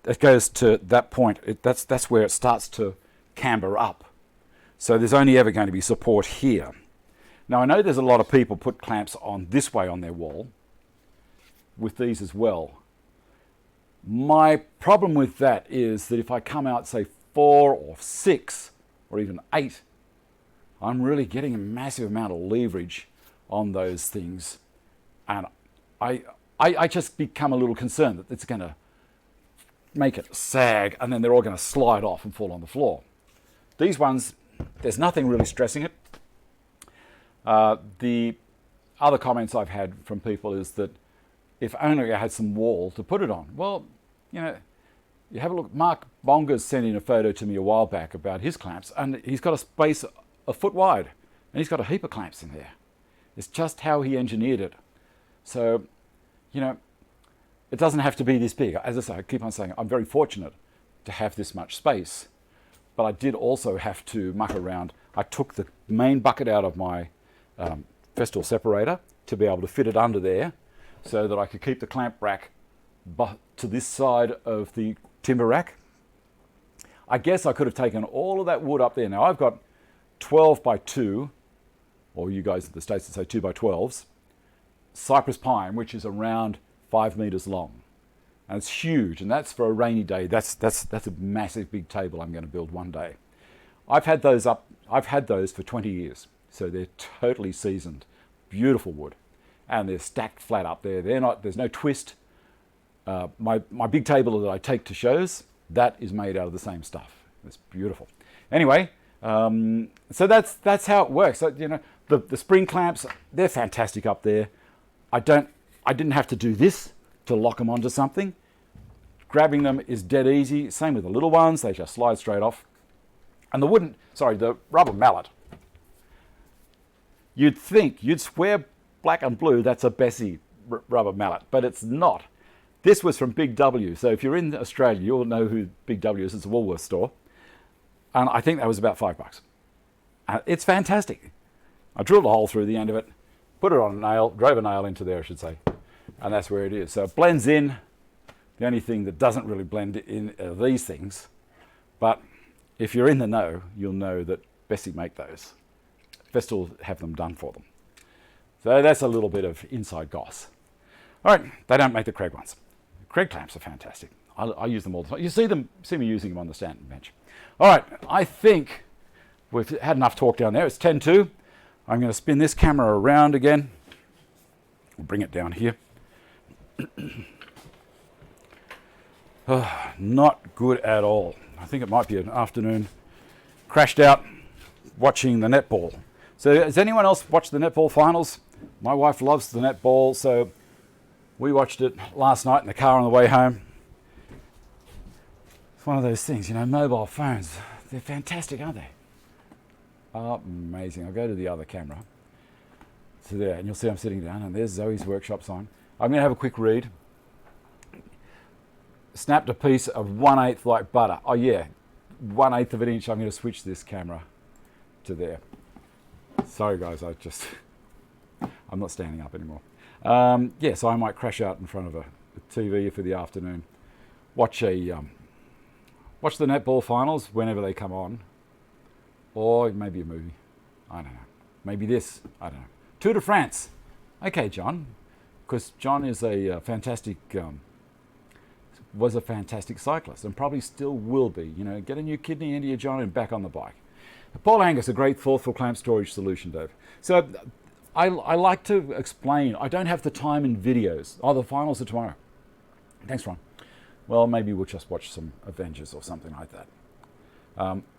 it goes to that point. That's where it starts to camber up. So there's only ever going to be support here. Now I know there's a lot of people put clamps on this way on their wall with these as well. My problem with that is that if I come out, say, 4 or 6 or even 8, I'm really getting a massive amount of leverage on those things, and I just become a little concerned that it's going to make it sag and then they're all going to slide off and fall on the floor. These ones, there's nothing really stressing it. The other comments I've had from people is that if only I had some wall to put it on. Well, you have a look. Mark Bonger's sent in a photo to me a while back about his clamps, and he's got a space a foot wide, and he's got a heap of clamps in there. It's just how he engineered it. So, it doesn't have to be this big. As I say, I keep on saying, I'm very fortunate to have this much space, but I did also have to muck around. I took the main bucket out of my Festool separator to be able to fit it under there so that I could keep the clamp rack to this side of the timber rack. I guess I could have taken all of that wood up there. Now I've got 12 by 2, or you guys at the States would say 2 by 12s, cypress pine, which is around 5 meters long. And it's huge, and that's for a rainy day. That's a massive big table I'm going to build one day. I've had those for 20 years, so they're totally seasoned. Beautiful wood. And they're stacked flat up there. There's no twist. My big table that I take to shows, that is made out of the same stuff. It's beautiful. Anyway, so that's how it works. So, the spring clamps, they're fantastic up there. I didn't have to do this to lock them onto something. Grabbing them is dead easy. Same with the little ones, they just slide straight off. And the rubber mallet. You'd swear black and blue, that's a Bessie rubber mallet, but it's not. This was from Big W. So if you're in Australia, you'll know who Big W is. It's a Woolworths store. And I think that was about $5. It's fantastic. I drilled a hole through the end of it, put it on a nail, drove a nail into there, I should say, and that's where it is. So it blends in. The only thing that doesn't really blend in are these things, but if you're in the know, you'll know that Bessie make those. Vestal have them done for them. So that's a little bit of inside goss. All right, they don't make the Craig ones. Craig clamps are fantastic. I use them all the time. You see me using them on the Stanton bench. All right, I think we've had enough talk down there. It's 10:02. I'm going to spin this camera around again. We'll bring it down here. Oh, not good at all. I think it might be an afternoon. Crashed out watching the netball. So has anyone else watched the netball finals? My wife loves the netball, so we watched it last night in the car on the way home. It's one of those things, you know, mobile phones, they're fantastic, aren't they? Amazing. I'll go to the other camera. So there, and you'll see I'm sitting down, and there's Zoe's workshop sign. I'm going to have a quick read. Snapped a piece of 1/8 like butter. Oh yeah, 1/8 of an inch. I'm going to switch this camera to there. Sorry guys, I'm not standing up anymore. Yeah, so I might crash out in front of a TV for the afternoon. Watch the netball finals whenever they come on. Or maybe a movie. I don't know. Maybe this. I don't know. Tour de France. Okay, John. Because John is a fantastic... was a fantastic cyclist and probably still will be. You know, get a new kidney into your John and back on the bike. Paul Angus, a great thoughtful clamp storage solution, Dave. So I like to explain. I don't have the time in videos. Oh, the finals are tomorrow. Thanks, Ron. Well, maybe we'll just watch some Avengers or something like that.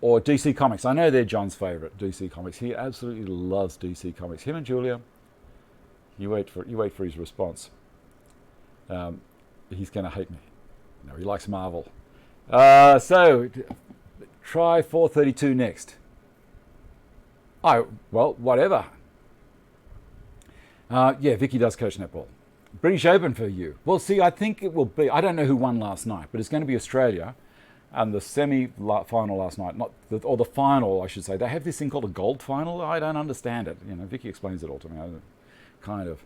Or DC Comics. I know they're John's favourite, DC Comics. He absolutely loves DC Comics. Him and Julia. You wait for his response. He's going to hate me. No, he likes Marvel. So, try 432 next. Oh, well, whatever. Yeah, Vicky does coach netball. British Open for you. Well, see, I think it will be, I don't know who won last night, but it's going to be Australia. And the semi-final last night, or the final, I should say. They have this thing called a gold final. I don't understand it. You know, Vicky explains it all to me. Kind of,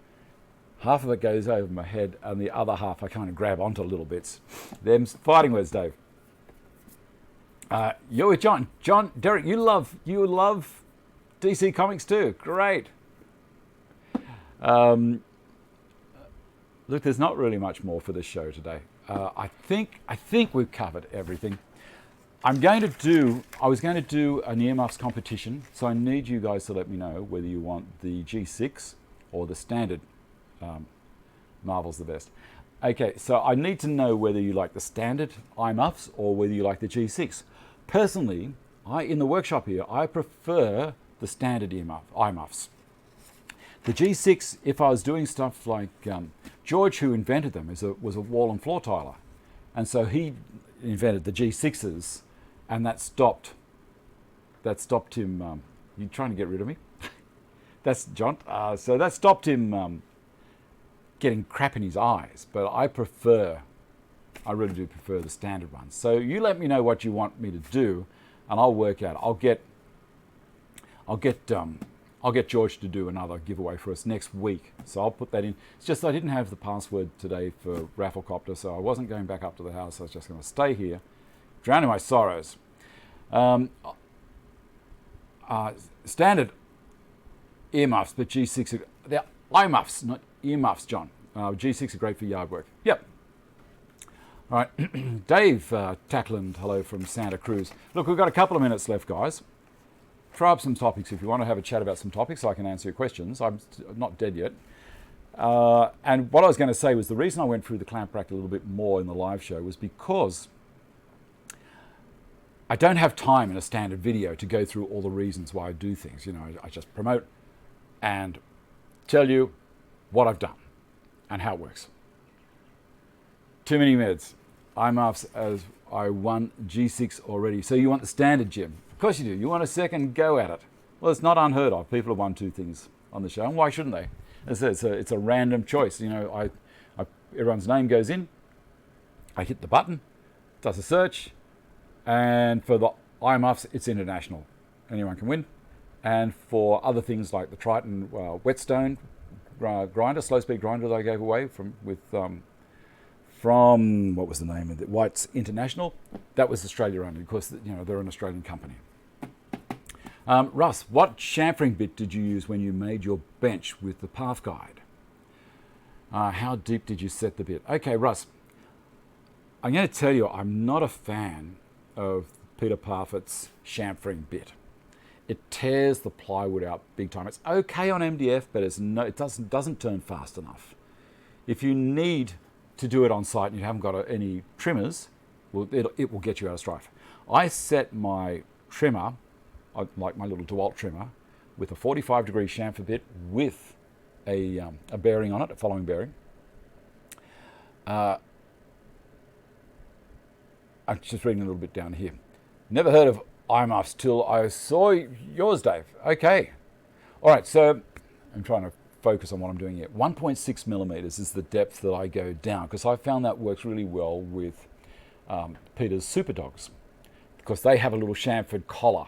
half of it goes over my head, and the other half I kind of grab onto little bits. Them fighting words, Dave. You're with John. Derek, you love DC Comics too. Great. Look, there's not really much more for this show today. I think we've covered everything. I was going to do an earmuffs competition, so I need you guys to let me know whether you want the G6 or the standard. Marvel's the best. Okay, so I need to know whether you like the standard earmuffs or whether you like the G6. Personally, in the workshop here, I prefer the standard earmuffs. The G6, if I was doing stuff like George, who invented them, was a wall and floor tiler, and so he invented the G6s, and that stopped him. You trying to get rid of me? That's John. So that stopped him getting crap in his eyes. But I really do prefer the standard ones. So you let me know what you want me to do, and I'll work out. I'll get George to do another giveaway for us next week. So I'll put that in. It's just I didn't have the password today for Rafflecopter, so I wasn't going back up to the house. I was just going to stay here, drown in my sorrows. Standard earmuffs, but G6 they're eyemuffs, not earmuffs, John. G6 are great for yard work. Yep. All right, Dave Tackland, hello from Santa Cruz. Look, we've got a couple of minutes left, guys. Try up some topics if you want to have a chat about some topics. I can answer your questions. I'm not dead yet. And what I was going to say was the reason I went through the clamp rack a little bit more in the live show was because I don't have time in a standard video to go through all the reasons why I do things. You know, I just promote and tell you what I've done and how it works. Too many meds. IMAFs as I won G6 already. So you want the standard, Jim? Of course you do. You want a second go at it. Well, it's not unheard of. People have won two things on the show, and why shouldn't they? It's a random choice. You know, everyone's name goes in. I hit the button, does a search, and for the IMAFs, it's international. Anyone can win. And for other things like the Triton Whetstone, grinder, slow speed grinder that I gave away from what was the name of it? White's International. That was Australia only, because they're an Australian company. Russ, what chamfering bit did you use when you made your bench with the path guide? How deep did you set the bit? Okay, Russ, I'm going to tell you, I'm not a fan of Peter Parfitt's chamfering bit. It tears the plywood out big time. It's okay on MDF, but it doesn't turn fast enough. If you need to do it on site and you haven't got any trimmers, well, it will get you out of strife. I set my trimmer, like my little DeWalt trimmer, with a 45-degree chamfer bit with a bearing on it, a following bearing. I'm just reading a little bit down here. Never heard of IMUFs till I saw yours, Dave. Okay. All right, so I'm trying to focus on what I'm doing here. 1.6 millimeters is the depth that I go down, because I found that works really well with Peter's Super Dogs, because they have a little chamfered collar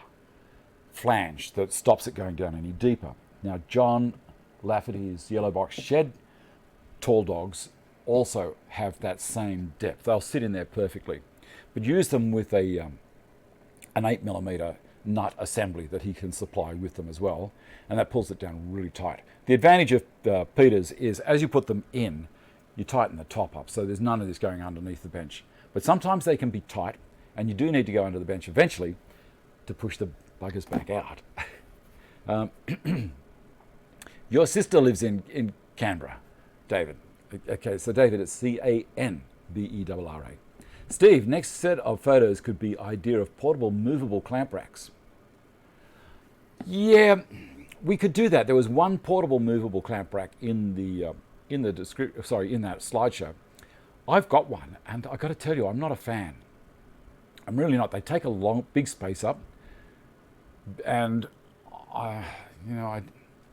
flange that stops it going down any deeper. Now, John Lafferty's Yellow Box Shed tall dogs also have that same depth. They'll sit in there perfectly, but use them with an 8mm nut assembly that he can supply with them as well, and that pulls it down really tight. The advantage of Peter's is, as you put them in, you tighten the top up, so there's none of this going underneath the bench. But sometimes they can be tight, and you do need to go under the bench eventually to push the buggers back out. Your sister lives in Canberra, David. Okay, so David, it's Canberra. Steve, next set of photos could be idea of portable movable clamp racks. Yeah, we could do that. There was one portable movable clamp rack in that slideshow. I've got one, and I got to tell you, I'm not a fan. I'm really not. They take a big space up, and I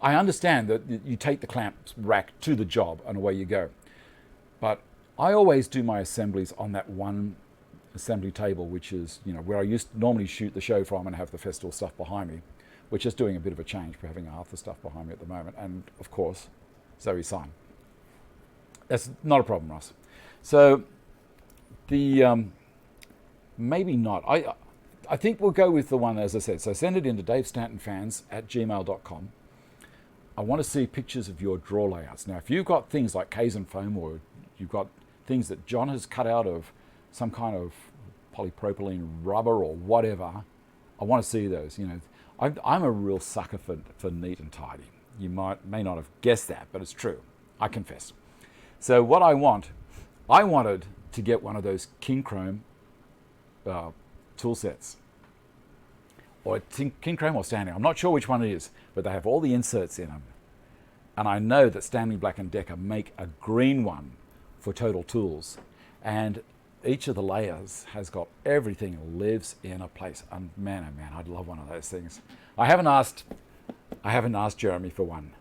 understand that you take the clamp rack to the job and away you go, but I always do my assemblies on that one assembly table, which is where I used to normally shoot the show from and have the festival stuff behind me, which is doing a bit of a change for having Arthur stuff behind me at the moment, and of course Zoe's son. That's not a problem, Russ. So the maybe not. I think we'll go with the one, as I said. So send it in to davestantonfans@gmail.com. I want to see pictures of your drawer layouts. Now, if you've got things like Kaizen foam, or you've got things that John has cut out of some kind of polypropylene rubber or whatever, I want to see those. I'm a real sucker for neat and tidy. You may not have guessed that, but it's true. I confess. So what I wanted to get one of those King Chrome tool sets, or King Chrome or Stanley. I'm not sure which one it is, but they have all the inserts in them. And I know that Stanley Black & Decker make a green one for Total Tools, and each of the layers has got everything lives in a place. And man, oh man, I'd love one of those things. I haven't asked Jeremy for one,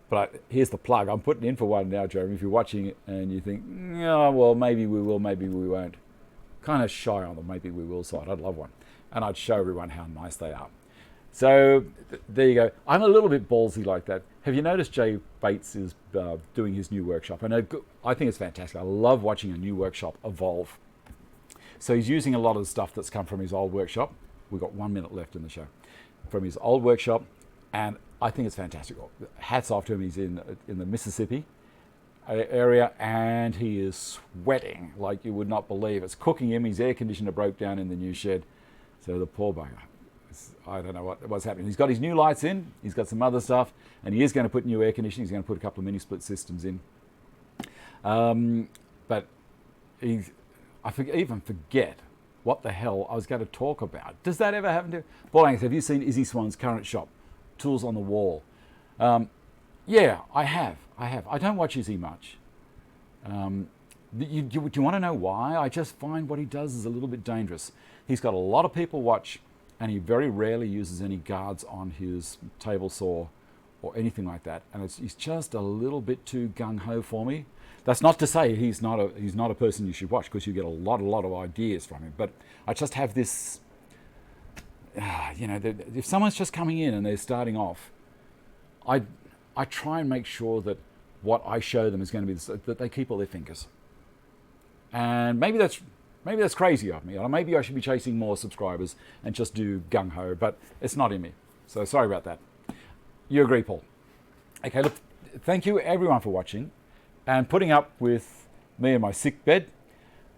but here's the plug. I'm putting in for one now, Jeremy. If you're watching it and you think, oh, well, maybe we will, maybe we won't. Kind of shy on the maybe we will side. I'd love one. And I'd show everyone how nice they are. So there you go. I'm a little bit ballsy like that. Have you noticed Jay Bates is doing his new workshop? I think it's fantastic. I love watching a new workshop evolve. So he's using a lot of the stuff that's come from his old workshop. We've got 1 minute left in the show. From his old workshop, and I think it's fantastic. Hats off to him. He's in the Mississippi area, and he is sweating like you would not believe. It's cooking him. His air conditioner broke down in the new shed. So the poor bugger. I don't know what's happening. He's got his new lights in. He's got some other stuff, and he is going to put new air conditioning. He's going to put a couple of mini split systems in. But I even forget what the hell I was going to talk about. Does that ever happen to you? Paul Angus, have you seen Izzy Swan's current shop? Tools on the Wall. Yeah, I have. I don't watch Izzy much. Do you want to know why? I just find what he does is a little bit dangerous. He's got a lot of people watch, and he very rarely uses any guards on his table saw or anything like that. And he's just a little bit too gung-ho for me. That's not to say he's not a person you should watch, because you get a lot of ideas from him. But I just have this, if someone's just coming in and they're starting off, I try and make sure that what I show them is going to be that they keep all their fingers. And maybe that's crazy of me. Or maybe I should be chasing more subscribers and just do gung-ho, but it's not in me. So sorry about that. You agree, Paul? Okay, look, thank you everyone for watching and putting up with me in my sick bed.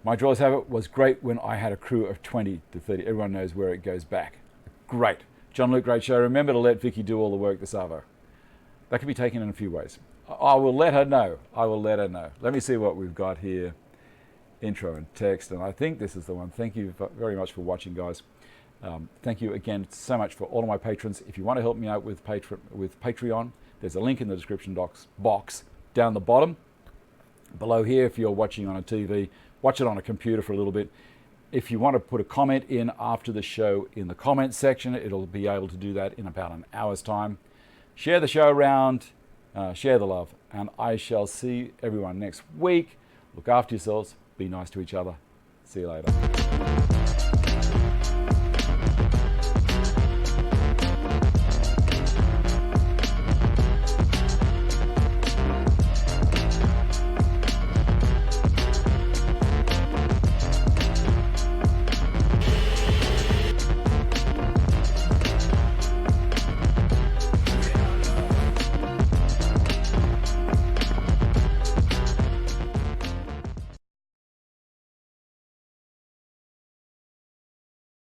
My Drawers Have It was great when I had a crew of 20 to 30. Everyone knows where it goes back. Great. John Luke, great show. Remember to let Vicky do all the work this Arvo. That can be taken in a few ways. I will let her know. I will let her know. Let me see what we've got here. Intro and text, and I think this is the one. Thank you very much for watching, guys. Thank you again so much for all of my patrons. If you want to help me out with Patreon, there's a link in the description box down the bottom. Below here, if you're watching on a TV, watch it on a computer for a little bit. If you want to put a comment in after the show in the comment section, it'll be able to do that in about an hour's time. Share the show around, share the love, and I shall see everyone next week. Look after yourselves. Be nice to each other. See you later.